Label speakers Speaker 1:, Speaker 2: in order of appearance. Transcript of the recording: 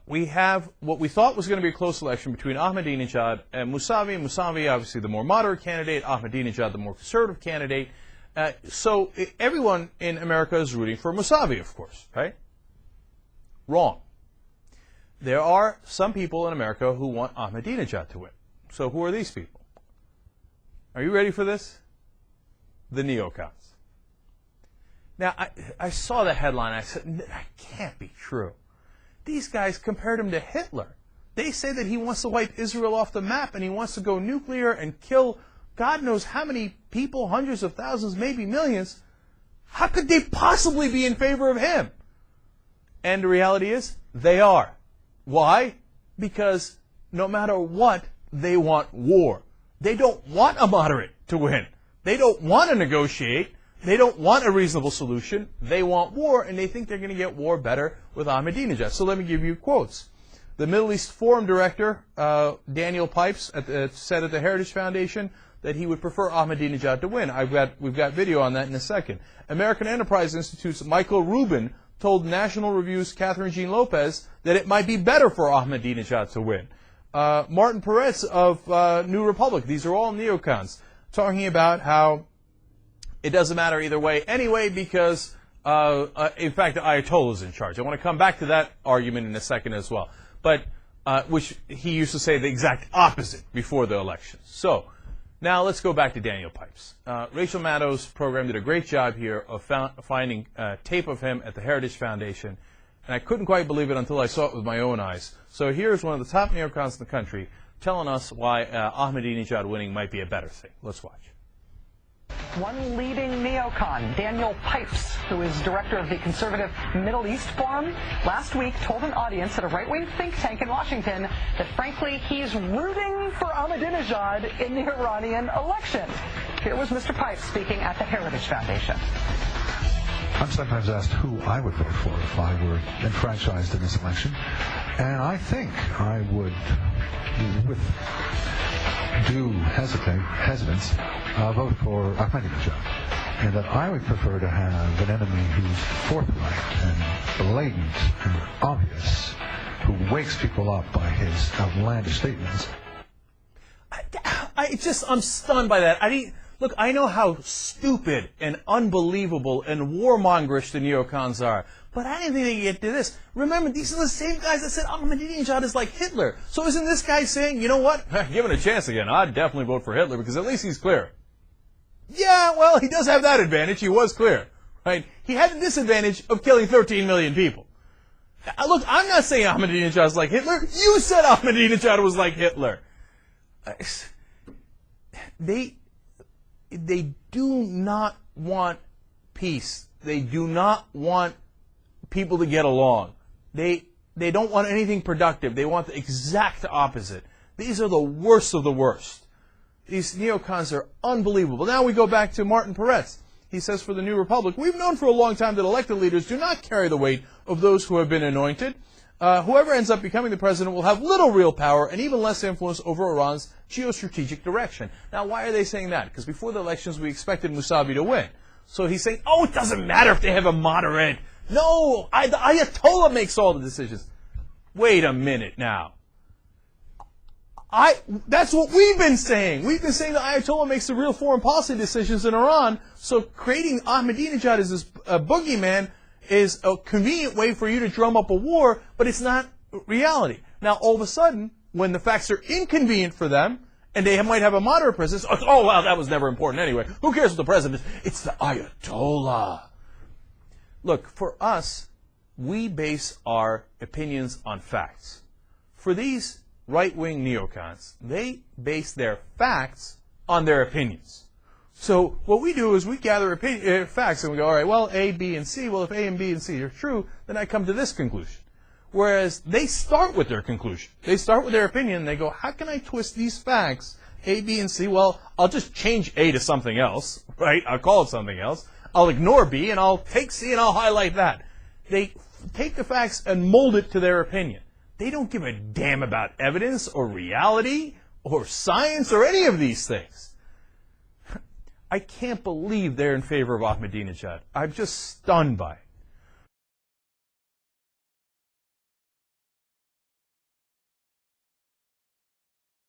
Speaker 1: we have what we thought was going to be a close election between Ahmadinejad and Mousavi. Mousavi, obviously, the more moderate candidate. Ahmadinejad, the more conservative candidate. So everyone in America is rooting for Mousavi, of course, right? Wrong. There are some people in America who want Ahmadinejad to win. So who are these people? Are you ready for this? The Neocons. Now, I saw that headline. I said, that can't be true. These guys compared him to Hitler. They say that he wants to wipe Israel off the map and he wants to go nuclear and kill God knows how many people, hundreds of thousands, maybe millions. How could they possibly be in favor of him? And the reality is, they are. Why? Because no matter what, they want war. They don't want a moderate to win. They don't want to negotiate. They don't want a reasonable solution. They want war, and they think they're going to get war better with Ahmadinejad. So let me give you quotes. The Middle East Forum director, Daniel Pipes, said at the Heritage Foundation that he would prefer Ahmadinejad to win. We've got video on that in a second. American Enterprise Institute's Michael Rubin told National Review's Catherine Jean Lopez that it might be better for Ahmadinejad to win. Martin Peretz of New Republic, these are all neocons, talking about how it doesn't matter either way anyway because, in fact, the Ayatollah is in charge. I want to come back to that argument in a second as well. But which he used to say the exact opposite before the election. So now let's go back to Daniel Pipes. Rachel Maddow's program did a great job here of finding tape of him at the Heritage Foundation, and I couldn't quite believe it until I saw it with my own eyes. So here's one of the top neocons in the country telling us why Ahmadinejad winning might be a better thing. Let's watch.
Speaker 2: One leading neocon, Daniel Pipes, who is director of the conservative Middle East Forum, last week told an audience at a right-wing think tank in Washington that, frankly, he's rooting for Ahmadinejad in the Iranian election. Here was Mr. Pipes speaking at the Heritage Foundation.
Speaker 3: I'm sometimes asked who I would vote for if I were enfranchised in this election, and I think I would, with due hesitance, vote for Ahmadinejad, and that I would prefer to have an enemy who's forthright and blatant and obvious, who wakes people up by his outlandish statements.
Speaker 1: I'm stunned by that. Look, I know how stupid and unbelievable and warmongerish the neocons are, but I didn't think they'd get to this. Remember, these are the same guys that said Ahmadinejad is like Hitler. So isn't this guy saying, you know what, given a chance again, I'd definitely vote for Hitler because at least he's clear. Yeah, well, he does have that advantage. He was clear, right? He had the disadvantage of killing 13 million people. Look, I'm not saying Ahmadinejad is like Hitler. You said Ahmadinejad was like Hitler. They do not want peace. They do not want people to get along. They don't want anything productive. They want the exact opposite. These are the worst of the worst. These neocons are unbelievable. Now we go back to Martin Peretz. He says for the New Republic, we've known for a long time that elected leaders do not carry the weight of those who have been anointed. Whoever ends up becoming the president will have little real power and even less influence over Iran's geostrategic direction. Now, why are they saying that? Because before the elections, we expected Mousavi to win. So he's saying, oh, it doesn't matter if they have a moderate. No, the Ayatollah makes all the decisions. Wait a minute now. That's what we've been saying. We've been saying the Ayatollah makes the real foreign policy decisions in Iran, so creating Ahmadinejad as this boogeyman is a convenient way for you to drum up a war, but it's not reality. Now, all of a sudden, when the facts are inconvenient for them, and they might have a moderate president, oh, well, that was never important anyway. Who cares what the president is? It's the Ayatollah. Look, for us, we base our opinions on facts. For these right-wing neocons, they base their facts on their opinions. So what we do is we gather facts and we go, all right, well, A, B, and C. Well, if A and B and C are true, then I come to this conclusion. Whereas they start with their conclusion. They start with their opinion and they go, how can I twist these facts, A, B, and C? Well, I'll just change A to something else, right? I'll call it something else. I'll ignore B and I'll take C and I'll highlight that. They take the facts and mold it to their opinion. They don't give a damn about evidence or reality or science or any of these things. I can't believe they're in favor of Ahmadinejad. I'm just stunned by it.